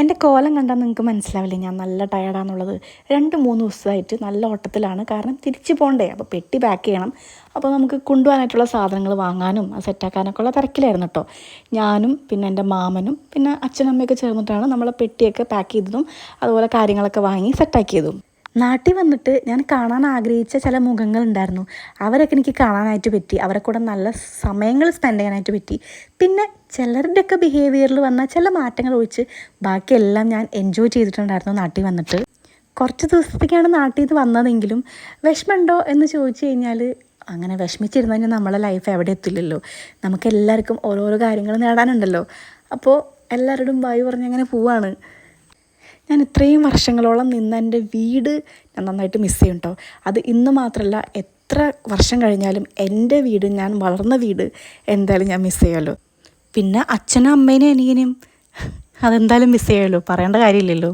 എൻ്റെ കോലം കണ്ടാൽ നിങ്ങൾക്ക് മനസ്സിലാവില്ലേ ഞാൻ നല്ല ടയർഡാണെന്നുള്ളത്. 2-3 ദിവസമായിട്ട് നല്ല ഓട്ടത്തിലാണ്. കാരണം തിരിച്ച് പോകണ്ടേ, അപ്പോൾ പെട്ടി പാക്ക് ചെയ്യണം. അപ്പോൾ നമുക്ക് കൊണ്ടുപോകാനായിട്ടുള്ള സാധനങ്ങൾ വാങ്ങാനും സെറ്റാക്കാനൊക്കെ ഉള്ള തിരക്കിലായിരുന്നു കേട്ടോ. ഞാനും പിന്നെ എൻ്റെ മാമനും പിന്നെ അച്ഛനും അമ്മയൊക്കെ ചേർന്നിട്ടാണ് നമ്മളെ പെട്ടിയൊക്കെ പാക്ക് ചെയ്തതും അതുപോലെ കാര്യങ്ങളൊക്കെ വാങ്ങി സെറ്റാക്കിയതും. നാട്ടിൽ വന്നിട്ട് ഞാൻ കാണാൻ ആഗ്രഹിച്ച ചില മുഖങ്ങളുണ്ടായിരുന്നു. അവരൊക്കെ എനിക്ക് കാണാനായിട്ട് പറ്റി. അവരെ കൂടെ നല്ല സമയങ്ങൾ സ്പെൻഡ് ചെയ്യാനായിട്ട് പറ്റി. പിന്നെ ചിലരുടെയൊക്കെ ബിഹേവിയറിൽ വന്ന ചില മാറ്റങ്ങൾ ഒഴിച്ച് ബാക്കിയെല്ലാം ഞാൻ എൻജോയ് ചെയ്തിട്ടുണ്ടായിരുന്നു നാട്ടിൽ വന്നിട്ട്. കുറച്ച് ദിവസത്തേക്കാണ് നാട്ടിൽ നിന്ന് വന്നതെങ്കിലും വിഷമമുണ്ടോ എന്ന് ചോദിച്ചു കഴിഞ്ഞാൽ അങ്ങനെ വിഷമിച്ചിരുന്നു കഴിഞ്ഞാൽ നമ്മളെ ലൈഫ് എവിടെ എത്തില്ലല്ലോ. നമുക്ക് എല്ലാവർക്കും ഓരോരോ കാര്യങ്ങൾ നേടാനുണ്ടല്ലോ. അപ്പോൾ എല്ലാവരോടും ബായ് പറഞ്ഞ് അങ്ങനെ പോവാണ്. ഞാൻ ഇത്രയും വർഷങ്ങളോളം നിന്ന എൻ്റെ വീട് ഞാൻ നന്നായിട്ട് മിസ് ചെയ്യും കേട്ടോ. അത് ഇന്ന് മാത്രമല്ല, എത്ര വർഷം കഴിഞ്ഞാലും എൻ്റെ വീട്, ഞാൻ വളർന്ന വീട് എന്തായാലും ഞാൻ മിസ് ചെയ്യുമല്ലോ. പിന്നെ അച്ഛനും അമ്മേനെയും അനിയനെയും അതെന്തായാലും മിസ് ചെയ്യുമല്ലോ, പറയേണ്ട കാര്യമില്ലല്ലോ.